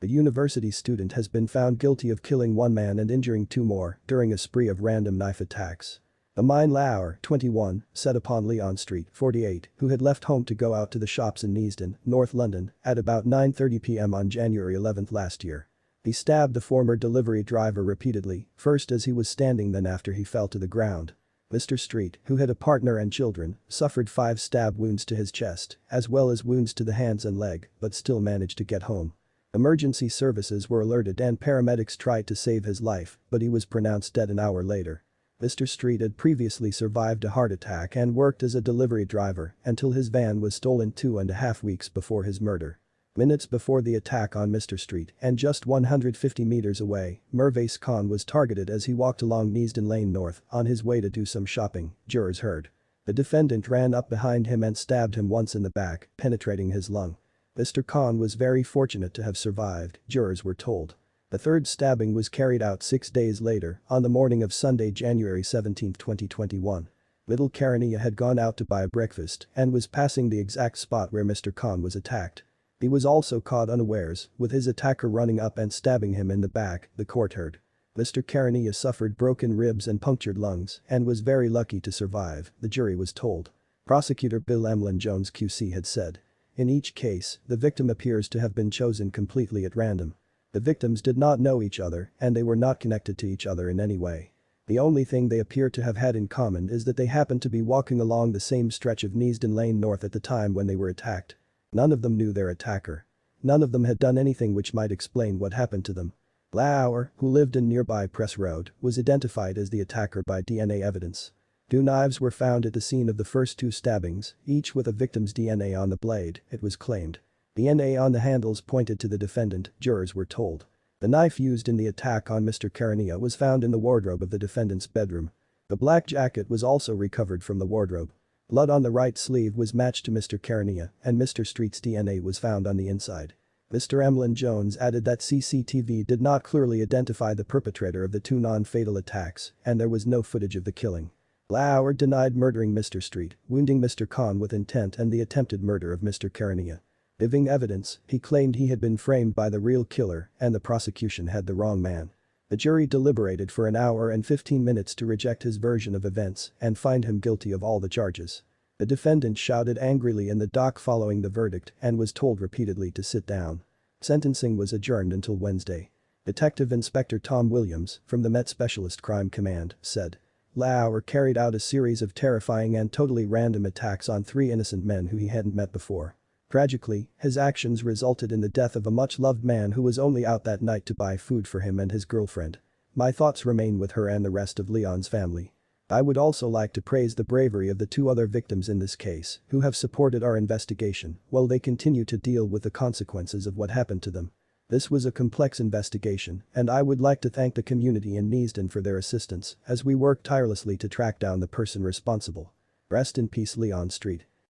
The university student has been found guilty of killing one man and injuring two more during a spree of random knife attacks. Amine Laouar, 21, set upon Leon Street, 48, who had left home to go out to the shops in Neasden, North London, at about 9:30 p.m. on January 11 last year. He stabbed the former delivery driver repeatedly, first as he was standing then after he fell to the ground. Mr. Street, who had a partner and children, suffered 5 stab wounds to his chest, as well as wounds to the hands and leg, but still managed to get home. Emergency services were alerted and paramedics tried to save his life, but he was pronounced dead an hour later. Mr. Street had previously survived a heart attack and worked as a delivery driver until his van was stolen 2.5 weeks before his murder. Minutes before the attack on Mr. Street and just 150 meters away, Mervais Khan was targeted as he walked along Neasden Lane North on his way to do some shopping, jurors heard. The defendant ran up behind him and stabbed him once in the back, penetrating his lung. Mr. Khan was very fortunate to have survived, jurors were told. The third stabbing was carried out 6 days later, on the morning of Sunday, January 17, 2021. Little Karania had gone out to buy breakfast and was passing the exact spot where Mr. Khan was attacked. He was also caught unawares, with his attacker running up and stabbing him in the back, the court heard. Mr. Karania suffered broken ribs and punctured lungs and was very lucky to survive, the jury was told. Prosecutor Bill Emlyn Jones QC had said. In each case, the victim appears to have been chosen completely at random. The victims did not know each other and they were not connected to each other in any way. The only thing they appear to have had in common is that they happened to be walking along the same stretch of Neasden Lane North at the time when they were attacked. None of them knew their attacker. None of them had done anything which might explain what happened to them. Laouar, who lived in nearby Press Road, was identified as the attacker by DNA evidence. 2 knives were found at the scene of the first 2 stabbings, each with a victim's DNA on the blade, it was claimed. DNA on the handles pointed to the defendant, jurors were told. The knife used in the attack on Mr. Karania was found in the wardrobe of the defendant's bedroom. The black jacket was also recovered from the wardrobe. Blood on the right sleeve was matched to Mr. Karania, and Mr. Street's DNA was found on the inside. Mr. Emlyn Jones added that CCTV did not clearly identify the perpetrator of the 2 non-fatal attacks, and there was no footage of the killing. Laouar denied murdering Mr. Street, wounding Mr. Khan with intent and the attempted murder of Mr. Karania. Giving evidence, he claimed he had been framed by the real killer and the prosecution had the wrong man. The jury deliberated for an hour and 15 minutes to reject his version of events and find him guilty of all the charges. The defendant shouted angrily in the dock following the verdict and was told repeatedly to sit down. Sentencing was adjourned until Wednesday. Detective Inspector Tom Williams, from the Met Specialist Crime Command, said. Laouar carried out a series of terrifying and totally random attacks on 3 innocent men who he hadn't met before. Tragically, his actions resulted in the death of a much-loved man who was only out that night to buy food for him and his girlfriend. My thoughts remain with her and the rest of Leon's family. I would also like to praise the bravery of the 2 other victims in this case, who have supported our investigation while they continue to deal with the consequences of what happened to them. This was a complex investigation, and I would like to thank the community in Neasden for their assistance as we worked tirelessly to track down the person responsible. Rest in peace, Leon Street.